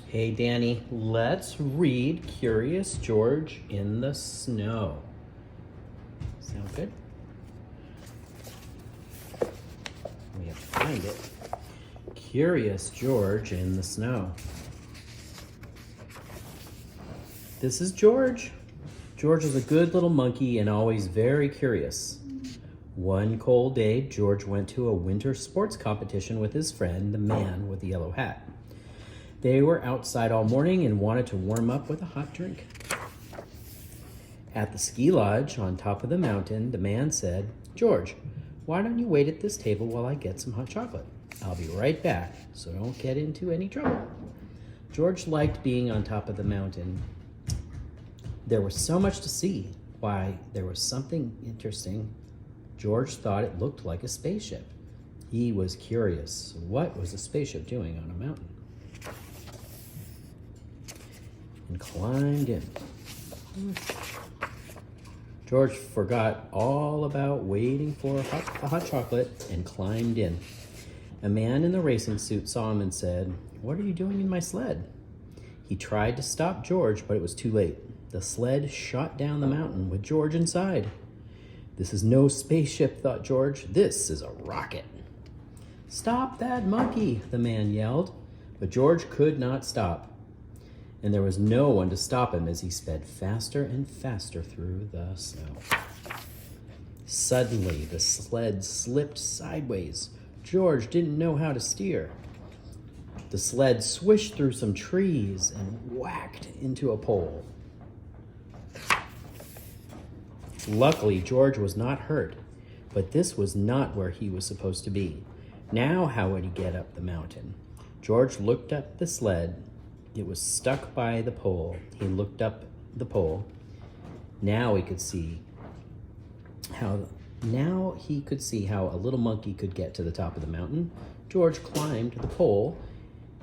Hey Danny, let's read Curious George in the Snow. Sound good? We have to find it. Curious George in the Snow. This is George. George is a good little monkey and always very curious. One cold day, George went to a winter sports competition with his friend, the man with the yellow hat. They were outside all morning and wanted to warm up with a hot drink. At the ski lodge on top of the mountain, the man said, "George, why don't you wait at this table while I get some hot chocolate? I'll be right back, so don't get into any trouble." George liked being on top of the mountain. There was so much to see. Why, there was something interesting. George thought it looked like a spaceship. He was curious. What was a spaceship doing on a mountain? And climbed in. George forgot all about waiting for the hot chocolate and climbed in. A man in the racing suit saw him and said, "What are you doing in my sled?" He tried to stop George, but it was too late. The sled shot down the mountain with George inside. "This is no spaceship," thought George. "This is a rocket." "Stop that monkey," the man yelled. But George could not stop. And there was no one to stop him as he sped faster and faster through the snow. Suddenly, the sled slipped sideways. George didn't know how to steer. The sled swished through some trees and whacked into a pole. Luckily, George was not hurt, but this was not where he was supposed to be. Now, how would he get up the mountain? George looked at the sled. It was stuck by the pole. He looked up the pole. Now he could see how a little monkey could get to the top of the mountain. George climbed the pole,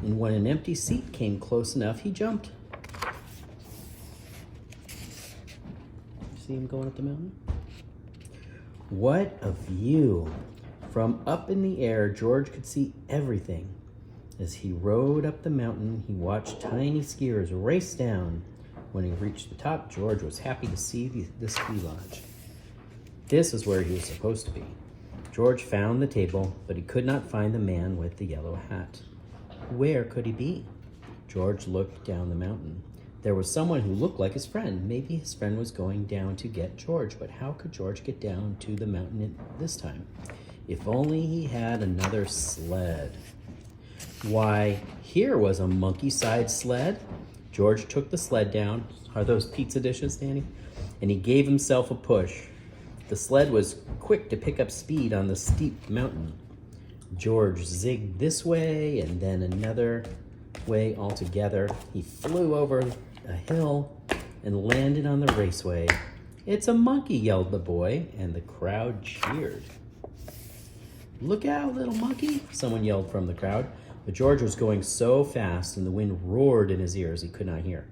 and when an empty seat came close enough, he jumped. See him going up the mountain? What a view! From up in the air, George could see everything. As he rode up the mountain, he watched tiny skiers race down. When he reached the top, George was happy to see the ski lodge. This is where he was supposed to be. George found the table, but he could not find the man with the yellow hat. Where could he be? George looked down the mountain. There was someone who looked like his friend. Maybe his friend was going down to get George, but how could George get down to the mountain this time? If only he had another sled. Why, here was a monkey-sized sled. George took the sled down. Are those pizza dishes, Danny? And he gave himself a push. The sled was quick to pick up speed on the steep mountain. George zigged this way and then another way altogether. He flew over a hill and landed on the raceway. "It's a monkey," yelled the boy, and the crowd cheered. "Look out, little monkey," someone yelled from the crowd. But George was going so fast and the wind roared in his ears he could not hear.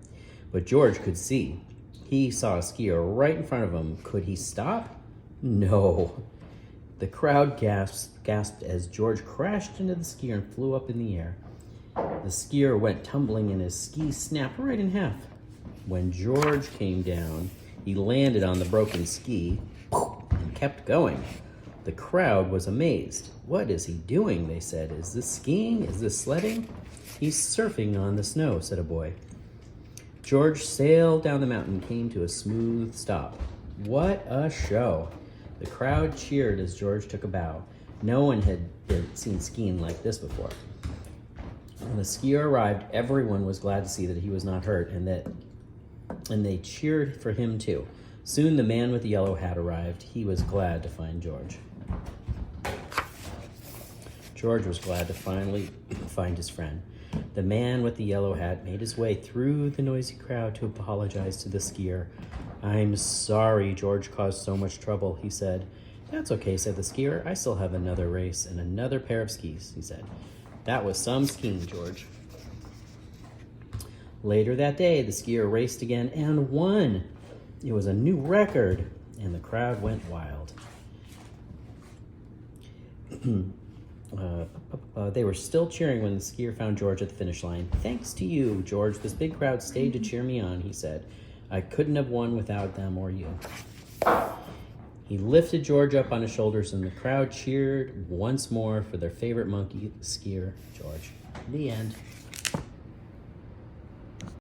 But George could see. He saw a skier right in front of him. Could he stop? No. The crowd gasped as George crashed into the skier and flew up in the air. The skier went tumbling and his ski snapped right in half. When George came down, he landed on the broken ski and kept going. The crowd was amazed. "What is he doing?" they said. "Is this skiing? Is this sledding?" "He's surfing on the snow," said a boy. George sailed down the mountain and came to a smooth stop. What a show! The crowd cheered as George took a bow. No one had seen skiing like this before. When the skier arrived, everyone was glad to see that he was not hurt, and they cheered for him too. Soon the man with the yellow hat arrived. He was glad to find George. George was glad to finally find his friend. The man with the yellow hat made his way through the noisy crowd to apologize to the skier. "I'm sorry George caused so much trouble," he said. "That's okay," said the skier. "I still have another race and another pair of skis," he said. "That was some skiing, George." Later that day, the skier raced again and won. It was a new record, and the crowd went wild. They were still cheering when the skier found George at the finish line. "Thanks to you, George. This big crowd stayed to cheer me on," he said. "I couldn't have won without them or you." He lifted George up on his shoulders, and the crowd cheered once more for their favorite monkey skier, George. The end.